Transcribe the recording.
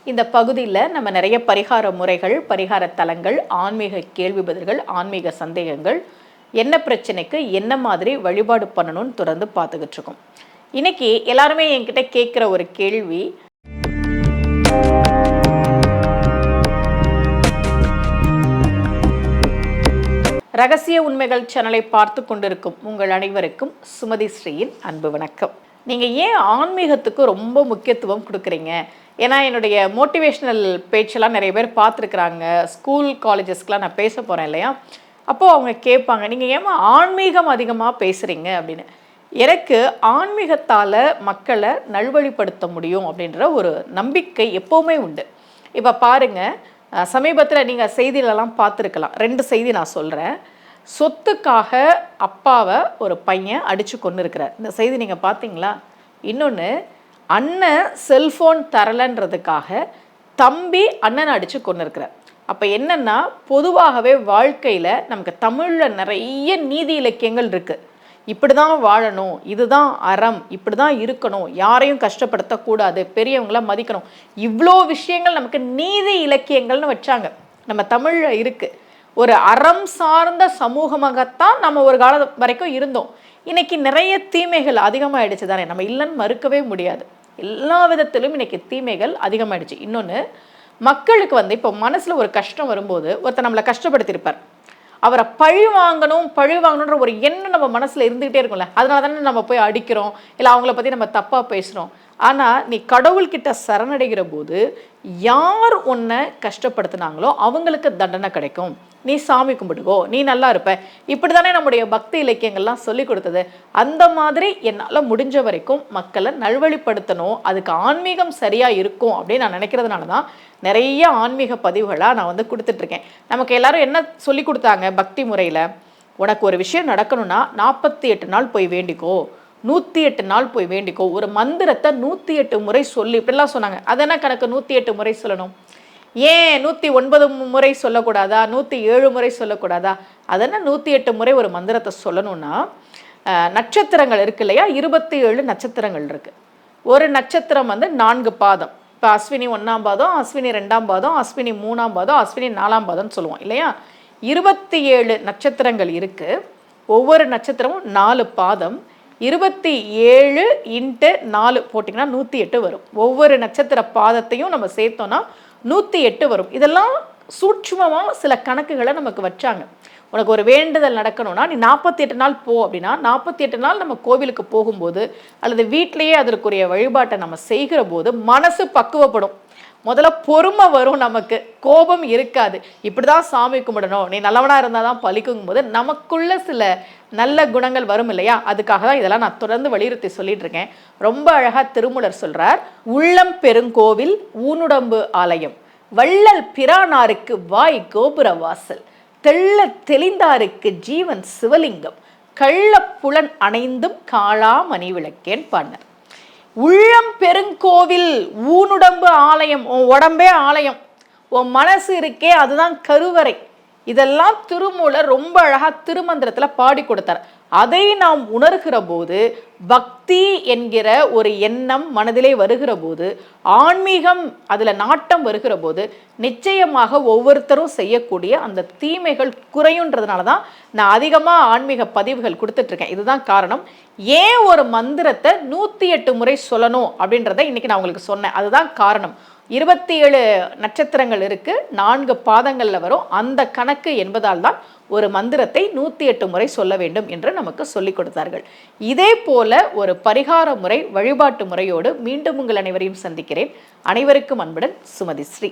இந்த பகுதியில் நம்ம நிறைய பரிகார முறைகள், பரிகார தலங்கள், ஆன்மீக கேள்வி பதில்கள், ஆன்மீக சந்தேகங்கள், என்ன பிரச்சனைக்கு என்ன மாதிரி வழிபாடு பண்ணணும்னு தொடர்ந்து பார்த்துக்கிட்டு இருக்கோம். இன்னைக்கு எல்லாருமே என்கிட்ட கேட்குற ஒரு கேள்வி, ரகசிய உண்மைகள் சேனலை பார்த்து கொண்டிருக்கும் உங்கள் அனைவருக்கும் சுமதி ஸ்ரீயின் அன்பு வணக்கம். நீங்கள் ஏன் ஆன்மீகத்துக்கு ரொம்ப முக்கியத்துவம் கொடுக்குறீங்க? ஏன்னா என்னுடைய மோட்டிவேஷ்னல் பேச்செல்லாம் நிறைய பேர் பார்த்துருக்குறாங்க. ஸ்கூல் காலேஜஸ்க்கெலாம் நான் பேச போகிறேன் இல்லையா, அப்போது அவங்க கேட்பாங்க, நீங்கள் ஏமா ஆன்மீகம் அதிகமாக பேசுகிறீங்க அப்படின்னு. எனக்கு ஆன்மீகத்தால் மக்களை நல்வழிப்படுத்த முடியும் அப்படின்ற ஒரு நம்பிக்கை எப்போவுமே உண்டு. இப்போ பாருங்கள், சமீபத்தில் நீங்கள் செய்தியிலலாம் பார்த்துருக்கலாம். 2 செய்தி நான் சொல்கிறேன். சொத்துக்காக அப்பாவை ஒரு பையன் அடித்து கொண்டு இருக்கிறார். இந்த செய்தி நீங்கள் பார்த்தீங்களா? இன்னொன்று, அண்ணன் செல்ஃபோன் தரலைன்றதுக்காக தம்பி அண்ணனை அடித்து கொண்டு இருக்கிறார். அப்போ என்னென்னா, பொதுவாகவே வாழ்க்கையில் நமக்கு தமிழில் நிறைய நீதி இலக்கியங்கள் இருக்குது. இப்படி தான் வாழணும், இதுதான் அறம், இப்படி தான் இருக்கணும், யாரையும் கஷ்டப்படுத்தக்கூடாது, பெரியவங்கள மதிக்கணும், இவ்வளோ விஷயங்கள் நமக்கு நீதி இலக்கியங்கள்னு வச்சாங்க. நம்ம தமிழில் இருக்குது. ஒரு அறம் சார்ந்த சமூகமாகத்தான் நம்ம ஒரு காலம் வரைக்கும் இருந்தோம். இன்றைக்கி நிறைய தீமைகள் அதிகமாகிடுச்சு தானே, நம்ம இல்லைன்னு மறுக்கவே முடியாது. எல்லா விதத்திலும் இன்றைக்கி தீமைகள் அதிகமாகிடுச்சு. இன்னொன்று, மக்களுக்கு இப்போ மனசில் ஒரு கஷ்டம் வரும்போது ஒருத்தர் நம்மளை கஷ்டப்படுத்தியிருப்பார், அவரை பழி வாங்கணுன்ற ஒரு எண்ணம் நம்ம மனசில் இருந்துகிட்டே இருக்கும்ல. அதனால தானே நம்ம போய் அடிக்கிறோம், இல்லை அவங்கள பற்றி நம்ம தப்பாக பேசுகிறோம். ஆனால் நீ கடவுள்கிட்ட சரணடைகிற போது யார் உன்னை கஷ்டப்படுத்தினாங்களோ அவங்களுக்கு தண்டனை கிடைக்கும். நீ சாமி கும்பிடுவோ, நீ நல்லா இருப்ப. இப்படி தானே நம்முடைய பக்தி இலக்கியங்கள்லாம் சொல்லி கொடுத்தது. அந்த மாதிரி என்னால் முடிஞ்ச வரைக்கும் மக்களை நல்வழிப்படுத்தணும், அதுக்கு ஆன்மீகம் சரியாக இருக்கும் அப்படின்னு நான் நினைக்கிறதுனால தான் நிறைய ஆன்மீக பதிவுகளாக நான் கொடுத்துட்ருக்கேன். நமக்கு எல்லாரும் என்ன சொல்லி கொடுத்தாங்க பக்தி முறையில்? உனக்கு ஒரு விஷயம் நடக்கணும்னா 48 நாள் போய் வேண்டிக்கோ, 108 நாள் போய் வேண்டிக்கோ, ஒரு மந்திரத்தை 108 முறை சொல்லி, இப்படிலாம் சொன்னாங்க. அது என்ன கணக்கு 108 முறை சொல்லணும்? ஏன் 109 முறை சொல்லக்கூடாதா, 107 முறை சொல்லக்கூடாதா? அதென்ன 108 முறை ஒரு மந்திரத்தை சொல்லணும்னா, நட்சத்திரங்கள் இருக்கு இல்லையா, 27 நட்சத்திரங்கள் இருக்குது. ஒரு நட்சத்திரம் 4 பாதம். இப்போ அஸ்வினி 1ஆம் பாதம், அஸ்வினி 2ஆம் பாதம், அஸ்வினி 3ஆம் பாதம், அஸ்வினி 4ஆம் பாதம்னு சொல்லுவோம் இல்லையா. 27 நட்சத்திரங்கள் இருக்குது. ஒவ்வொரு நட்சத்திரமும் 4 பாதம். 27 × 4 போட்டிங்கன்னா 108 வரும். ஒவ்வொரு நட்சத்திர பாதத்தையும் நம்ம சேர்த்தோன்னா 108 வரும். இதெல்லாம் சூட்சுமமாக சில கணக்குகளை நமக்கு வச்சாங்க. உனக்கு ஒரு வேண்டுதல் நடக்கணும்னா நீ 48 நாள் போ அப்படின்னா, 48 நாள் நம்ம கோவிலுக்கு போகும்போது அல்லது வீட்டிலையே அதற்குரிய வழிபாட்டை நம்ம செய்கிற போது மனசு பக்குவப்படும். முதல்ல பொறுமை வரும், நமக்கு கோபம் இருக்காது. இப்படி தான் சாமி கும்பிடணும், நீ நல்லவனாக இருந்தால் தான் பலிக்கும் போது நமக்குள்ள சில நல்ல குணங்கள் வரும் இல்லையா. அதுக்காக தான் இதெல்லாம் நான் தொடர்ந்து வலியுறுத்தி சொல்லிட்டு இருக்கேன். ரொம்ப அழகாக திருமூலர் சொல்கிறார், உள்ளம் பெருங்கோவில் ஊனுடம்பு ஆலயம், வள்ளல் பிரானாருக்கு வாய் கோபுர வாசல், தெள்ள தெளிந்தாருக்கு ஜீவன் சிவலிங்கம், கள்ள புலன் அணைந்தும் காளா மணி விளக்கேன் பாடினார். உள்ளம் பெருங்கோவில் ஊனுடம்பு ஆலயம், உன் உடம்பே ஆலயம், உன் மனசு இருக்கே அதுதான் கருவறை. இதெல்லாம் திருமூலர் ரொம்ப அழகாக திருமந்திரத்தில் பாடி கொடுத்தார். அதை நாம் உணர்கிற போது, பக்தி என்கிற ஒரு எண்ணம் மனதிலே வருகிற போது, ஆன்மீகம் அதில் நாட்டம் வருகிற போது, நிச்சயமாக ஒவ்வொருத்தரும் செய்யக்கூடிய அந்த தீமைகள் குறையுன்றதுனால தான் நான் அதிகமாக ஆன்மீக பதிவுகள் கொடுத்துட்ருக்கேன். இதுதான் காரணம். ஏன் ஒரு மந்திரத்தை 108 முறை சொல்லணும் அப்படின்றத இன்றைக்கி நான் உங்களுக்கு சொன்னேன். அதுதான் காரணம். 27 நட்சத்திரங்கள் இருக்குது, 4 பாதங்களில் வரும். அந்த கணக்கு என்பதால் தான் ஒரு மந்திரத்தை 108 முறை சொல்ல வேண்டும் என்று நமக்கு சொல்லிக் கொடுத்தார்கள். இதே போல ஒரு பரிகார முறை, வழிபாட்டு முறையோடு மீண்டும் உங்கள் அனைவரையும் சந்திக்கிறேன். அனைவருக்கும் அன்புடன் சுமதி ஸ்ரீ.